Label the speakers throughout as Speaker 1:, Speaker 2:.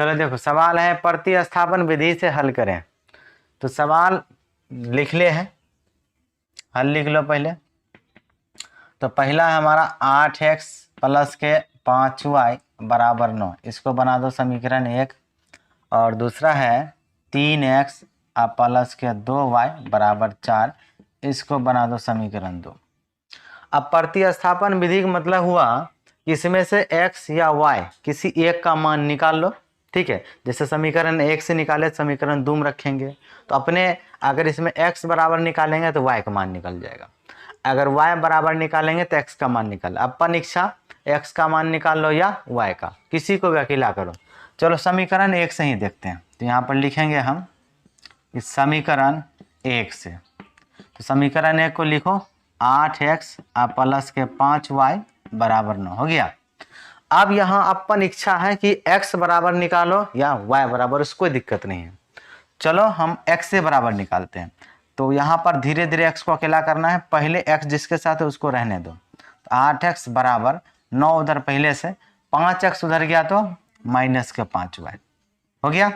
Speaker 1: चलो देखो, सवाल है प्रतिस्थापन विधि से हल करें। तो सवाल लिख ले हैं, हल लिख लो पहले। तो पहला है हमारा 8x प्लस के 5y बराबर 9, इसको बना दो समीकरण 1। और दूसरा है 3x प्लस के 2y बराबर 4, इसको बना दो समीकरण 2। अब प्रतिस्थापन विधि का मतलब हुआ इसमें से x या y किसी एक का मान निकाल लो। ठीक है, जैसे समीकरण 1 से निकाले समीकरण 2 में रखेंगे, तो अपने अगर इसमें x बराबर निकालेंगे तो y का मान निकल जाएगा, अगर y बराबर निकालेंगे तो x का मान निकल। अपन इच्छा x का मान निकाल लो या y का, किसी को भी अकेला करो। चलो समीकरण 1 से ही देखते हैं। तो यहाँ पर लिखेंगे हम इस समीकरण 1 से। तो समीकरण 1 को लिखो 8x प्लस के 5y बराबर 9 हो गया। अब यहाँ अपन इच्छा है कि x बराबर निकालो या y बराबर, उसको कोई दिक्कत नहीं है। चलो हम x से बराबर निकालते हैं। तो यहाँ पर धीरे धीरे x को अकेला करना है, पहले x जिसके साथ है उसको रहने दो। तो 8x बराबर 9 उधर पहले से, 5x उधर गया तो माइनस के 5y हो गया।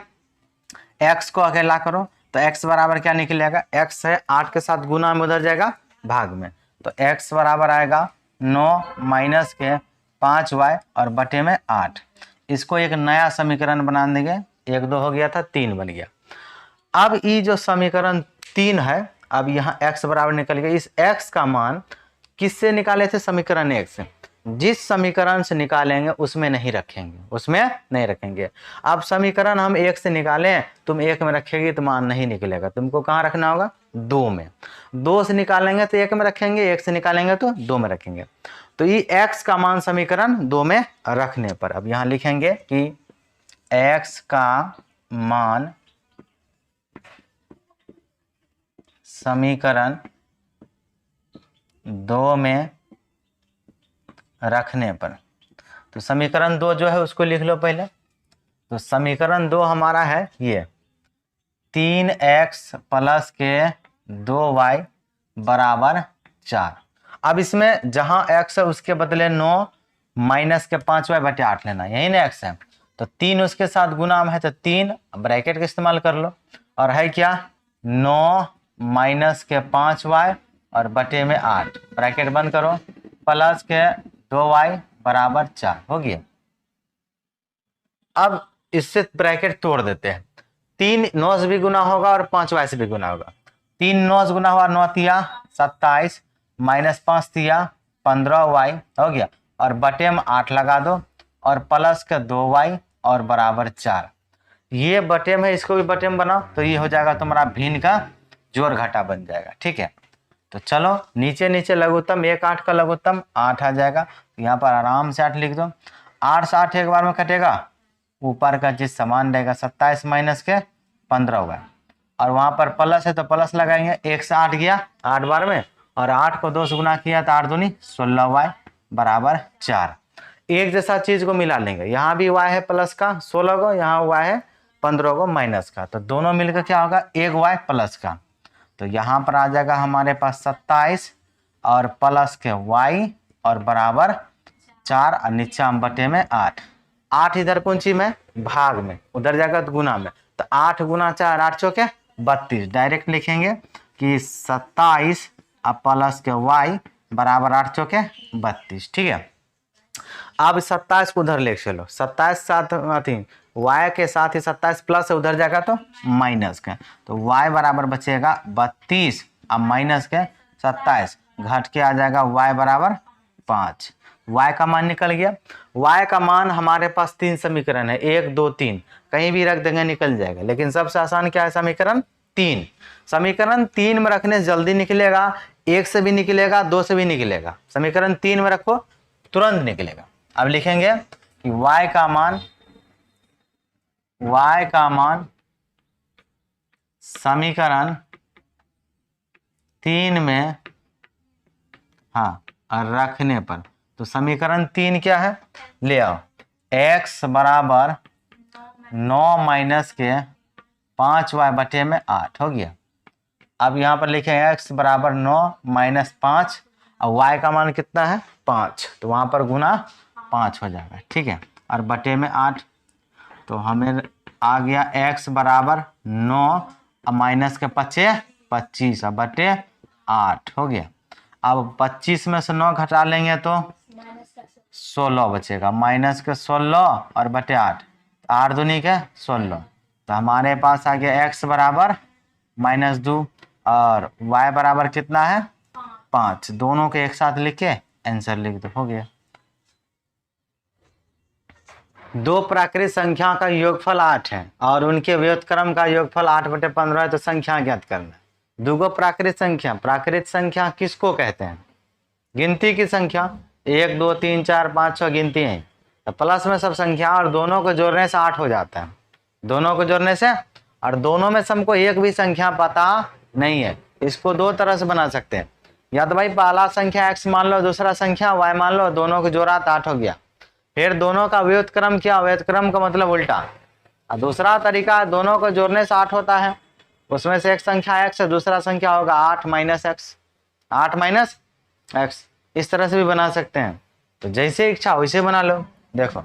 Speaker 1: x को अकेला करो तो x बराबर क्या निकलेगा, x है 8 के साथ गुना में उधर जाएगा भाग में, तो x बराबर आएगा 9 माइनस के 5y और बटे में 8। इसको एक नया समीकरण बना देंगे, 1 2 हो गया था 3 बन गया। अब ये जो समीकरण 3 है, अब यहाँ x बराबर निकल गया। इस x का मान किससे निकाले थे, समीकरण 1 से। जिस समीकरण से निकालेंगे उसमें नहीं रखेंगे, उसमें नहीं रखेंगे। अब समीकरण हम 1 से निकालें, तुम 1 में रखेगी तो मान नहीं निकलेगा, तुमको कहाँ रखना होगा, 2 में। 2 से निकालेंगे तो 1 में रखेंगे, 1 से निकालेंगे तो 2 में रखेंगे। तो ये x का मान समीकरण 2 में रखने पर अब यहाँ लिखेंगे कि x का मान समीकरण 2 में रखने पर। तो समीकरण 2 जो है उसको लिख लो पहले। तो समीकरण 2 हमारा है ये 3x प्लस के 2y बराबर 4। अब इसमें जहां x है उसके बदले 9 माइनस के 5y बटे 8 लेना, यही ना x है। तो 3 उसके साथ गुना में है तो 3 ब्रैकेट का इस्तेमाल कर लो, और है क्या 9 माइनस के 5y और बटे में 8, ब्रैकेट बंद करो, प्लस के 2y बराबर 4 हो गया। अब इससे ब्रैकेट तोड़ देते हैं, 3 9 से भी गुना होगा और 5y से भी गुना होगा। 3 9 से गुना हुआ 9 तिया 27 माइनस 5 तिया 15y हो गया, और बटे में 8 लगा दो और प्लस के 2y और बराबर 4। ये बटे में, इसको भी बटे में बनाओ तो ये हो जाएगा तुम्हारा भिन्न का जोड़ घटा बन जाएगा। ठीक है, तो चलो नीचे नीचे लघुत्तम 1 8 का लघुत्तम 8 आ जाएगा। तो यहाँ पर आराम से 8 लिख दो। 8 से 8 एक बार में कटेगा, ऊपर का चीज समान रहेगा, 27 माइनस के 15 होगा, और वहां पर प्लस है तो प्लस लगाएंगे। 1 से 8 गया 8 बार में, और 8 को 2 से गुना किया तो 8 दूनी 16y बराबर 4। एक जैसा चीज को मिला लेंगे, यहाँ भी y है प्लस का 16 को, यहाँ y है 15 को माइनस का, तो दोनों मिलकर क्या होगा 1y प्लस का। तो यहाँ पर आ जाएगा हमारे पास 27 और प्लस के y और बराबर 4, और नीचे हम बटे में 8। 8 इधर कौन में भाग में, उधर जाएगा तो गुना में, तो 8 गुना 4 8 चौके 32। डायरेक्ट लिखेंगे कि 27 प्लस के y बराबर 8 चौके 32। ठीक है, अब 27 को उधर ले चलो, 27 साथ अथी y के साथ ही 27 प्लस है, उधर जाएगा तो माइनस के, तो y बराबर बचेगा 32 अब माइनस के 27 घट के आ जाएगा y बराबर 5। y का मान निकल गया। y का मान हमारे पास 3 समीकरण है, 1 2 3, कहीं भी रख देंगे निकल जाएगा, लेकिन सबसे आसान क्या है समीकरण 3। समीकरण 3 में रखने से जल्दी निकलेगा, 1 से भी निकलेगा 2 से भी निकलेगा, समीकरण 3 में रखो तुरंत निकलेगा। अब लिखेंगे कि y का मान समीकरण 3 में रखने पर। तो समीकरण 3 क्या है, ले आओ, x बराबर 9 माइनस के 5y बटे में 8 हो गया। अब यहाँ पर लिखेंगे x बराबर 9 माइनस 5, और y का मान कितना है 5, तो वहाँ पर गुना 5 हो जाएगा। ठीक है, और बटे में 8। तो हमें आ गया x बराबर 9 माइनस के 25 25 बटे 8 हो गया। अब 25 में से 9 घटा लेंगे तो 16 बचेगा, माइनस के 16 और बटे 8, 8 दूनी के 16। तो हमारे पास आ गया x बराबर -2 और y बराबर कितना है 5। दोनों के एक साथ लिख के आंसर लिख दो, हो गया। दो प्राकृत संख्या का योगफल 8 है और उनके व्युत्क्रम का योगफल 8/15 है, तो संख्या ज्ञात करना। दुगो प्राकृत संख्या किसको कहते हैं? गिनती की संख्या, 1 2 3 4 5 6 गिनती है, तो प्लस में सब संख्या और दोनों को जोड़ने से 8 हो जाता है। दोनों को जोड़ने से, और दोनों में से हमको एक भी संख्या पता नहीं है। इसको दो तरह से बना सकते हैं, या तो भाई पहला संख्या x मान लो, दूसरा संख्या y मान लो, दोनों को जोड़ा तो 8 हो गया। फिर दोनों का व्युत्क्रम किया, व्युत्क्रम का मतलब उल्टा। और दूसरा तरीका, दोनों को जोड़ने से 8 होता है, उसमें से एक संख्या x है, दूसरा संख्या होगा 8 माइनस x, 8 माइनस x। इस तरह से भी बना सकते हैं, तो जैसे इच्छा वैसे बना लो। देखो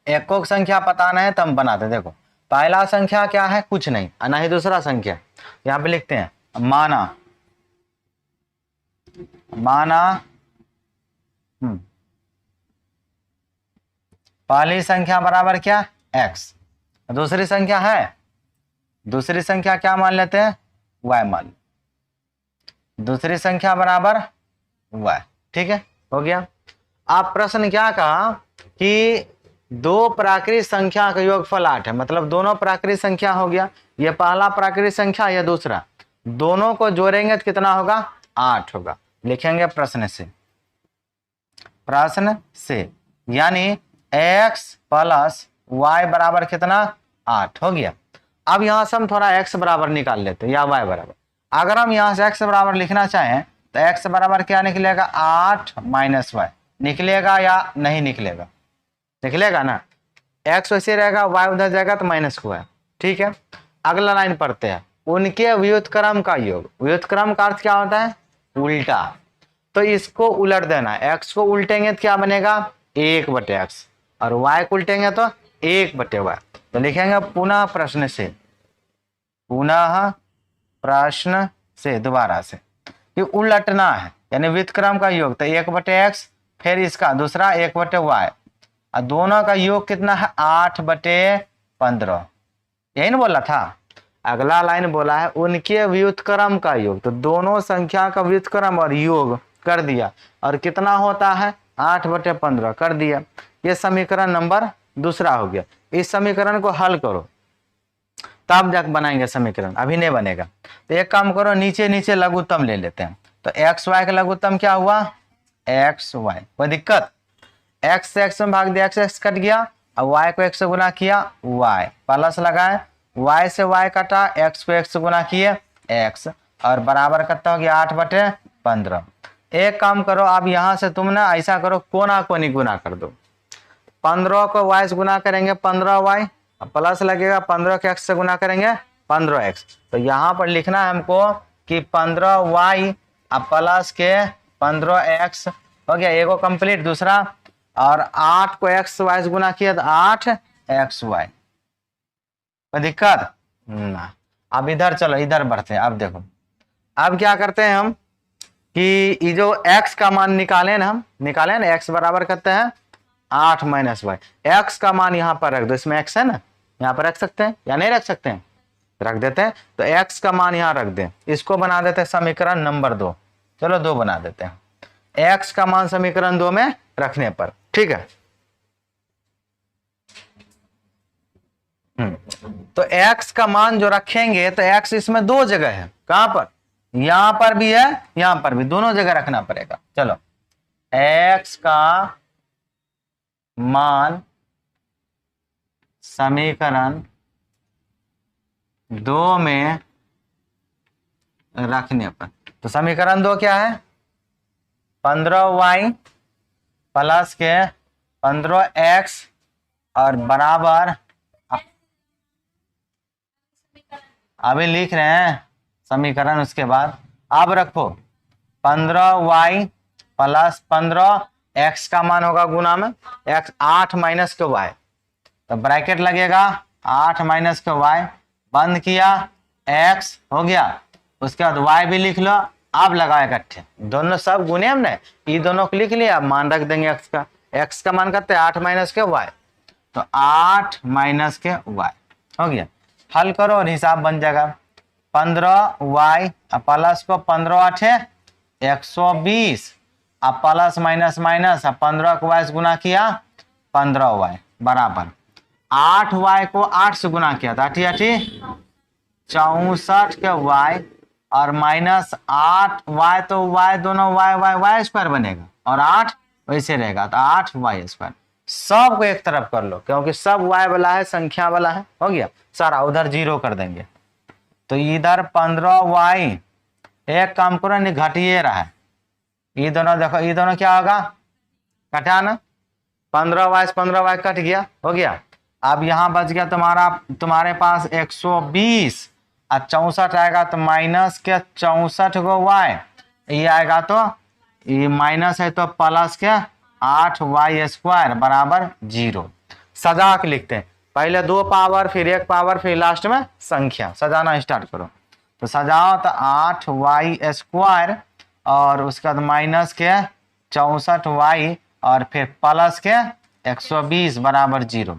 Speaker 1: एकोक संख्या पता नहीं है तो हम बनाते। देखो पहला संख्या क्या है, कुछ नहीं, ना ही दूसरा संख्या। यहाँ पे लिखते हैं माना पहली संख्या बराबर क्या x, दूसरी संख्या है, दूसरी संख्या क्या मान लेते हैं y मान, दूसरी संख्या बराबर y। ठीक है, हो गया। आप प्रश्न क्या कहा कि दो प्राकृत संख्या का योगफल 8 है, मतलब दोनों प्राकृत संख्या हो गया। ये पहला प्राकृत संख्या, या दूसरा, दोनों को जोड़ेंगे तो कितना होगा 8 होगा। लिखेंगे प्रश्न से, यानी x प्लस y बराबर कितना 8 हो गया। अब यहां से हम थोड़ा x बराबर निकाल लेते हैं, या y बराबर। अगर हम यहां से x बराबर लिखना चाहें तो x बराबर क्या निकलेगा 8 माइनस y। निकलेगा या नहीं निकलेगा? निकलेगा ना। x वैसे रहेगा, y उधर जाएगा तो माइनस हुआ है। ठीक है, अगला लाइन पढ़ते हैं, उनके व्युत्क्रम का योग। व्युत्क्रम का अर्थ क्या होता है उल्टा, तो इसको उलट देना। x को उल्टेंगे तो क्या बनेगा 1/x, और y को उल्टेंगे तो 1/y। तो लिखेंगे पुनः प्रश्न से दोबारा से, ये उलटना है, यानी व्युत्क्रम का योग तो 1/x, फिर इसका दूसरा 1/y, और दोनों का योग कितना है 8/15। यही ना बोला था। अगला लाइन बोला है उनके व्युत्क्रम का योग, तो दोनों संख्या का व्युत्क्रम और योग कर दिया, और कितना होता है 8/15 कर दिया। ये समीकरण नंबर दूसरा हो गया। इस समीकरण को हल करो तब जाकर बनाएंगे समीकरण, अभी नहीं बनेगा। तो एक काम करो, नीचे नीचे लघुत्तम ले लेते हैं। तो एक्स वाई का लघुत्तम क्या हुआ एक्स वाई, कोई दिक्कत? एक्स से एक्स में भाग दिया, एक्स एक्स कट गया, और वाई को एक्स से गुना किया, वाई प्लस लगाए, वाई से वाई कटा, एक्स को एक्स से गुना किए एक्स, और बराबर कितना हो गया 8/15। एक काम करो, अब यहाँ से तुम ना ऐसा करो, कोना कोनी गुना कर दो। 15 को वाई से गुना करेंगे 15y, प्लस लगेगा 15 के एक्स से गुना करेंगे 15x। तो यहाँ पर लिखना है हमको कि 15y प्लस के 15x हो गया, एगो कंप्लीट। दूसरा, और 8 को एक्स वाई से गुना किया तो 8xy। कोई दिक्कत ना। अब इधर चलो, इधर बढ़ते हैं। अब देखो, अब क्या करते हैं हम कि ये जो x का मान निकाले ना, हम निकाले ना, x बराबर करते हैं 8 माइनस वाई। एक्स का मान यहाँ पर रख दो, इसमें x है ना, यहाँ पर रख सकते हैं या नहीं रख सकते हैं, रख देते हैं। तो x का मान यहाँ रख दें, इसको बना देते हैं समीकरण नंबर 2। चलो 2 बना देते हैं, x का मान समीकरण 2 में रखने पर। ठीक है, तो x का मान जो रखेंगे, तो x इसमें 2 जगह है। कहां पर? यहां पर भी है, यहां पर भी, दोनों जगह रखना पड़ेगा। चलो x का मान समीकरण 2 में रखने पर, तो समीकरण 2 क्या है 15y प्लस के 15x और बराबर, अभी लिख रहे हैं समीकरण, उसके बाद अब रखो 15y प्लस 15x का मान होगा गुना में x, 8 माइनस के y, तो ब्रैकेट लगेगा 8 माइनस के y, बंद किया, x हो गया, उसके बाद y भी लिख लो। अब लगाओ इकट्ठे, दोनों सब गुने हमने, ये दोनों को लिख लिया, अब मान रख देंगे x का मान करते हैं 8 माइनस के y, तो 8 माइनस के y हो गया। हल करो और हिसाब बन जाएगा 15y प्लस को 15 8 120, अब प्लस माइनस माइनस, अब 15 को y से गुना किया 15y बराबर 8y को 8 से गुना किया था 8 64 के y और माइनस 8y, तो y दोनों y स्क्वायर बनेगा और 8 वैसे रहेगा, तो 8y स्क्वायर। सब को एक तरफ कर लो क्योंकि सब y वाला है, संख्या वाला है, हो गया सारा, उधर 0 कर देंगे। तो इधर 15y, एक काम करो नहीं घटिए रहा है, ये दोनों देखो, ये दोनों क्या होगा, घटाना, 15y से 15y कट गया, हो गया। अब यहाँ बच गया तुम्हारे पास 120 और 64 आएगा तो माइनस के 64 को y, ये आएगा तो ये माइनस है तो प्लस के 8y स्क्वायर बराबर 0। सजा के लिखते हैं, पहले 2 पावर फिर 1 पावर फिर लास्ट में संख्या, सजाना स्टार्ट करो। तो सजाओ तो 8y स्क्वायर और उसके बाद माइनस के 64y और फिर प्लस के 120 बराबर 0।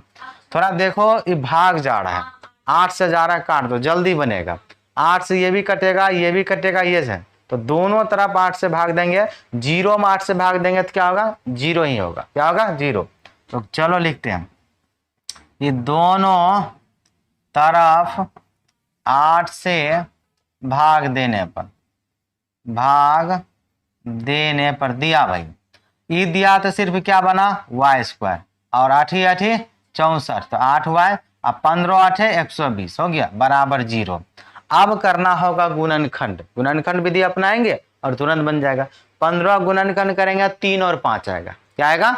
Speaker 1: थोड़ा देखो ये भाग जा रहा है, 8 से जा रहा है, काट दो जल्दी बनेगा, 8 से ये भी कटेगा ये भी कटेगा, ये से तो दोनों तरफ 8 से भाग देंगे, 0 में 8 से भाग देंगे तो क्या होगा, 0 ही होगा, क्या होगा 0। तो चलो लिखते हैं, ये दोनों तरफ 8 से भाग देने पर दिया भाई, ये दिया तो सिर्फ क्या बना y स्क्वायर और 8 8 64, तो 8y अब 15 8 120 हो गया बराबर 0। अब करना होगा गुणनखंड विधि अपनाएंगे और तुरंत बन जाएगा। 15 गुणनखंड करेंगे 3 और 5 आएगा, क्या आएगा,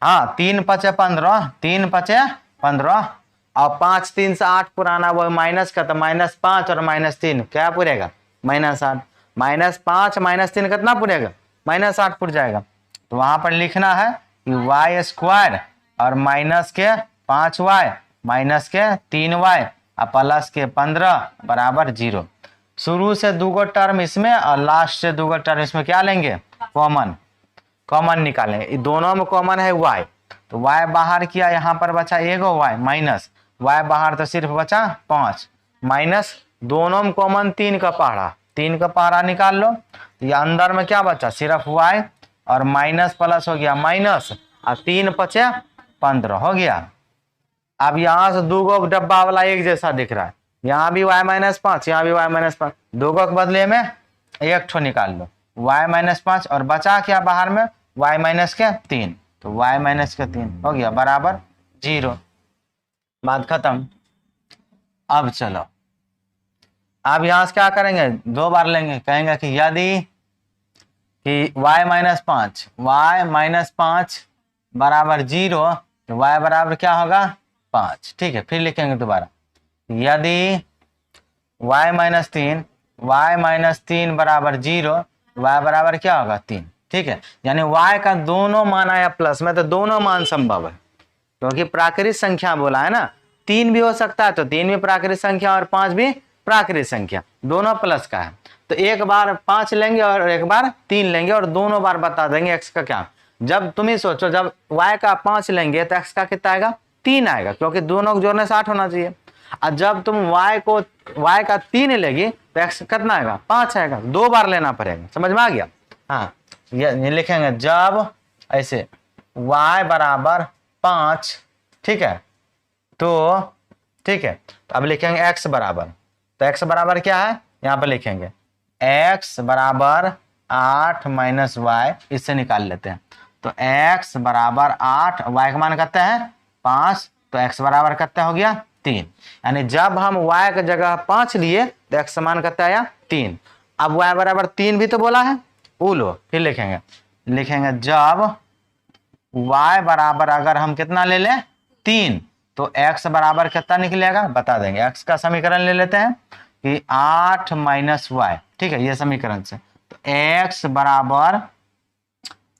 Speaker 1: हाँ 3 5 15, 3 5 15 और 5 3 से 8 पुराना वो माइनस का, तो -5 और -3 क्या पुरेगा -8, -5 -3 कितना पुरेगा -8 पुर जाएगा। तो वहां पर लिखना है कि y स्क्वायर और माइनस के 5y माइनस के 3y और प्लस के 15 बराबर 0। शुरू से 2 टर्म इसमें और लास्ट से 2 टर्म इसमें क्या लेंगे, कॉमन निकालेंगे, दोनों में कॉमन है y, तो y बाहर किया, यहाँ पर बचा एगो y माइनस y बाहर तो सिर्फ बचा 5 माइनस, दोनों में कॉमन 3 का पहाड़ा निकाल लो, तो ये अंदर में क्या बचा सिर्फ y और माइनस प्लस हो गया माइनस और 3 5 15 हो गया। अब यहाँ से 2 डब्बा वाला एक जैसा दिख रहा है, यहाँ भी y -5 यहाँ भी y -5, 2 के बदले में 1 ठो निकाल लो y -5 और बचा क्या बाहर में y -3, तो y -3 हो गया बराबर 0, बात खत्म। अब चलो, अब यहाँ से क्या करेंगे, 2 बार लेंगे, कहेंगे कि यदि कि y -5 बराबर 0, तो y बराबर क्या होगा 5, ठीक है। फिर लिखेंगे दोबारा, यदि y -3 बराबर 0, y बराबर क्या होगा 3, ठीक है। यानी y का दोनों मान आया प्लस में, तो दोनों मान संभव है क्योंकि प्राकृतिक संख्या बोला है ना, 3 भी हो सकता है तो 3 भी प्राकृतिक संख्या और 5 भी प्राकृतिक संख्या, दोनों प्लस का है। तो एक बार 5 लेंगे और एक बार 3 लेंगे और दोनों बार बता देंगे x का क्या। जब तुम ही सोचो, जब y का 5 लेंगे तो x का कितना आएगा 3 आएगा, क्योंकि दोनों को जोड़ने से 8 होना चाहिए। और जब तुम y का 3 लेगी तो x कितना आएगा 5 आएगा, 2 बार लेना पड़ेगा, समझ में आ गया। हाँ ये लिखेंगे जब ऐसे y बराबर 5, ठीक है, तो ठीक है, तो अब लिखेंगे x बराबर, तो x बराबर क्या है यहाँ पर लिखेंगे x बराबर 8 माइनस y, इससे निकाल लेते हैं। तो x बराबर 8, y का मान कितना है 5, तो x बराबर कितना हो गया 3। यानी जब हम y की जगह 5 लिए तो x मान कितना आया 3। अब y बराबर 3 भी तो बोला है, वो लो फिर लिखेंगे जब y बराबर अगर हम कितना ले लें 3, तो x बराबर कितना निकलेगा बता देंगे। x का समीकरण ले लेते हैं कि 8 माइनस y, ठीक है, ये समीकरण से, तो x बराबर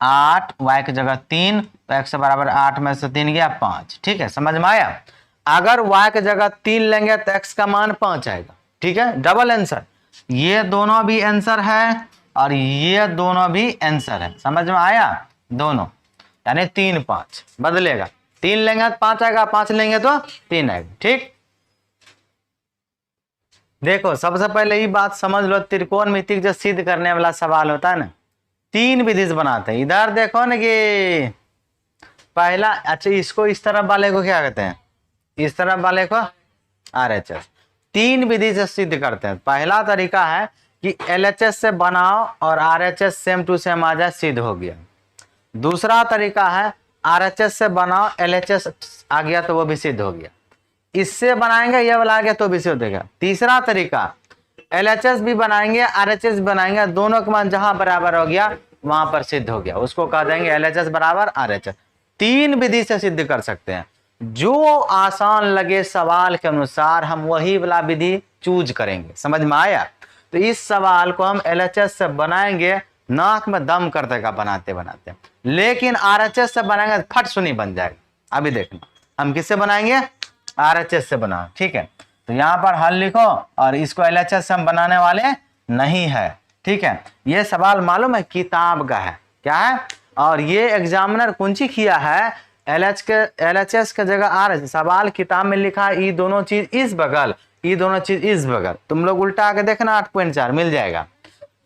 Speaker 1: 8, y की जगह 3, तो x बराबर 8 में से 3 गया 5। ठीक है, समझ में आया। अगर y की जगह 3 लेंगे तो x का मान 5 आएगा। ठीक है, डबल आंसर, ये दोनों भी आंसर है और ये दोनों भी आंसर है। समझ में आया, दोनों यानी 3 5 बदलेगा, 3 लेंगे तो 5 आएगा, 5 लेंगे तो 3 आएगा। ठीक, देखो सबसे पहले ये बात समझ लो, त्रिकोणमिति जो सिद्ध करने वाला सवाल होता है ना, 3 विधि से बनाते हैं। इधर देखो ना कि पहला, अच्छा इसको इस तरफ वाले को क्या कहते हैं, इस तरफ वाले को RHS। 3 विधि से सिद्ध करते हैं। पहला तरीका है कि LHS से बनाओ और RHS सेम टू सेम आ जाए, सिद्ध हो गया। दूसरा तरीका है RHS से बनाओ, LHS आ गया तो वो भी सिद्ध हो गया। इससे बनाएंगे ये वाला आ गया तो भी सिद्ध हो गया। तीसरा तरीका, LHS भी बनाएंगे RHS भी बनाएंगे, दोनों का मान जहां बराबर हो गया वहां पर सिद्ध हो गया, उसको कह देंगे LHS बराबर RHS। 3 विधि से सिद्ध कर सकते हैं। जो आसान लगे सवाल के अनुसार हम वही वाला विधि चूज करेंगे। समझ में आया। तो इस सवाल को हम LHS से बनाएंगे, नाक में दम कर देगा बनाते बनाते, लेकिन RHS से बनाएंगे तो फट सुनी बन जाएगा। अभी देखना हम किससे बनाएंगे, RHS से बनाओ। ठीक है, तो यहाँ पर हल लिखो और इसको LHS से हम बनाने वाले नहीं है। ठीक है, ये सवाल मालूम है किताब का है, क्या है, और ये एग्जामिनर कुंची किया है, LHS के जगह RHS। सवाल किताब में लिखा है ये दोनों चीज इस बगल, ये दोनों चीज इस बगल, तुम लोग उल्टा के देखना 8.4 मिल जाएगा।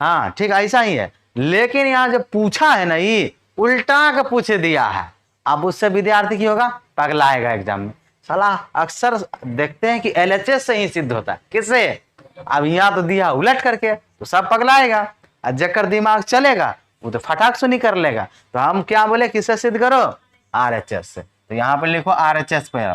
Speaker 1: हाँ ठीक, ऐसा ही है। लेकिन यहाँ जो पूछा है ना, ये उल्टा के पूछ दिया है। अब उससे विद्यार्थी की होगा, पगलाएगा एग्जाम में। साला अक्सर देखते हैं कि LHS से ही सिद्ध होता है, किससे, अब यहाँ तो दिया उलट करके, तो सब पगलाएगा। और जकर दिमाग चलेगा वो तो फटाक से नहीं कर लेगा। तो हम क्या बोले, किससे सिद्ध करो, RHS से। तो यहाँ पर लिखो RHS पे।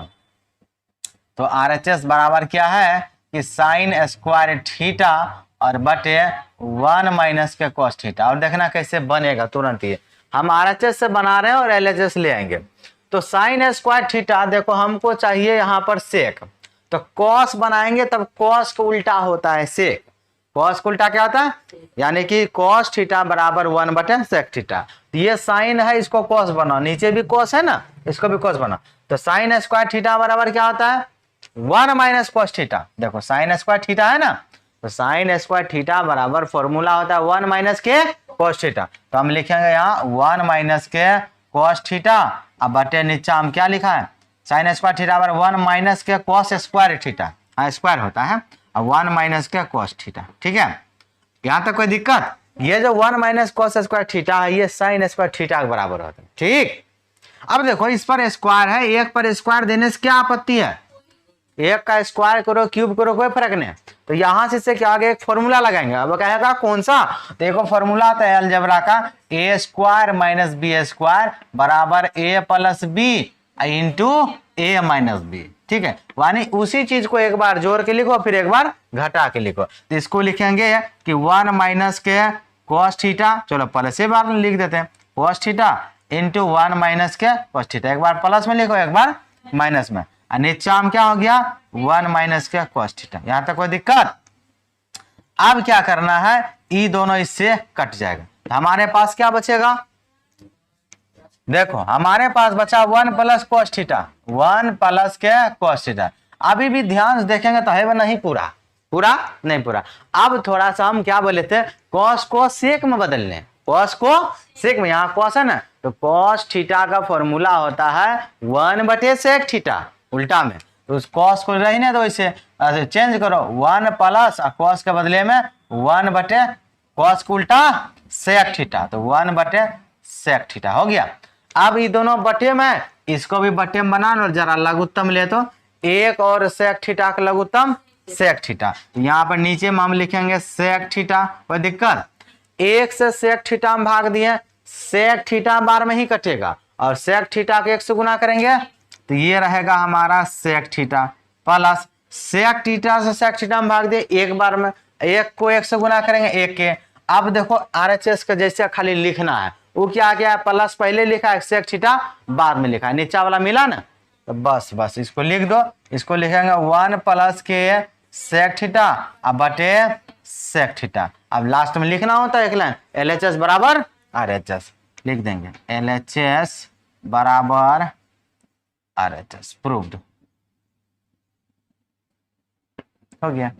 Speaker 1: तो RHS बराबर क्या है कि साइन स्क्वायर थीटा और बटे 1 माइनस के कॉस थीटा। और देखना कैसे बनेगा तुरंत ही। हम RHS से बना रहे हैं और LHS ले आएंगे। तो साइन स्क्वायर थीटा, देखो हमको चाहिए यहाँ पर सेक, तो कॉस बनाएंगे तब कॉस को उल्टा होता है सेक। कॉस को उल्टा क्या होता है, यानी कि कॉस थीटा बराबर 1 बटे सेक थीटा। तो ये साइन है, इसको कॉस बनाओ, नीचे भी कॉस है ना, इसको भी कॉस बनाओ। तो साइन स्क्वायर थीटा बराबर क्या होता है, 1 माइनस कॉस थीटा। देखो साइन स्क्वायर थीटा है ना, तो साइन स्क्वायर थीटा बराबर फॉर्मूला होता है 1 माइनस के कॉस थीटा। तो हम लिखेंगे यहाँ 1 माइनस के कॉस थीटा, अब बटे नीचे हम क्या लिखा है, साइन स्क्वायर थीटा बराबर 1 माइनस के कॉस स्क्वायर थीटा, स्क्वायर होता है, अब 1 माइनस के कॉस थीटा। ठीक है, यहाँ तक कोई दिक्कत। ये जो 1 माइनस कॉस स्क्वायर थीटा है, ये साइन स्क्वायर थीटा के बराबर होता है। ठीक, अब देखो इस पर स्क्वायर है, एक पर स्क्वायर देने से क्या आपत्ति है, एक का स्क्वायर करो क्यूब करो कोई फर्क नहीं। तो यहां से क्या आगे एक फॉर्मूला लगाएंगे। अब कहेगा कौन सा, देखो फॉर्मूला आता है अलजेब्रा का, ए स्क्वायर माइनस बी स्क्वायर बराबर ए प्लस बी इंटू ए माइनस बी। ठीक है, यानी उसी चीज को एक बार जोड़ के लिखो फिर एक बार घटा के लिखो। तो इसको लिखेंगे कि 1 माइनस के कॉस थीटा, चलो प्लस से बार लिख देते हैं, कॉस थीटा इंटू 1 माइनस के कॉस थीटा। एक बार प्लस में लिखो एक बार माइनस में, नीचे हम क्या हो गया 1 माइनस के कॉस थीटा। यहां तक कोई दिक्कत। अब क्या करना है, ये दोनों इससे कट जाएगा, तो हमारे पास क्या बचेगा, देखो हमारे पास बचा 1 प्लस कॉस थीटा, 1 प्लस के कॉस थीटा। अभी भी ध्यान से देखेंगे तो है वो नहीं पूरा, पूरा नहीं पूरा। अब थोड़ा सा हम क्या बोले थे, कॉस को सेक में बदल लें, कॉस को सेक में, यहाँ कॉस है ना, तो कॉस थीटा का फॉर्मूला होता है 1 बटे सेक थीटा, उल्टा में। तो उस कॉस को रहने दो, इसे चेंज करो 1 प्लस कॉस के बदले में 1 बटे कॉस को उल्टा सेक थीटा, तो 1 बटे सेक थीटा हो गया। अब ये दोनों बटे में, इसको भी बटे में बना लो, जरा लघुत्तम ले तो एक और सेक थीटा का लघुत्तम सेक थीटा। तो यहाँ पर नीचे में हम लिखेंगे सेक थीटा, कोई दिक्कत। एक से सेक थीटा में भाग दिए, सेक थीटा बार में ही कटेगा और सेक थीटा को 1 से गुना करेंगे तो ये रहेगा हमारा sec theta plus sec theta से सेक थीटा में भाग दिए एक बार में, एक को 1 से गुना करेंगे 1 के। अब देखो RHS का जैसे खाली लिखना है, वो क्या क्या है, प्लस पहले लिखा है, सेक थीटा बाद में लिखा है, नीचा वाला मिला ना, तो बस इसको लिख दो। इसको लिखेंगे 1 प्लस के सेक थीटा अब बटे सेक थीटा। अब लास्ट में लिखना होता है एक लाइन LHS बराबर RHS, लिख देंगे LHS बराबर RHS, प्रूव्ड हो गया।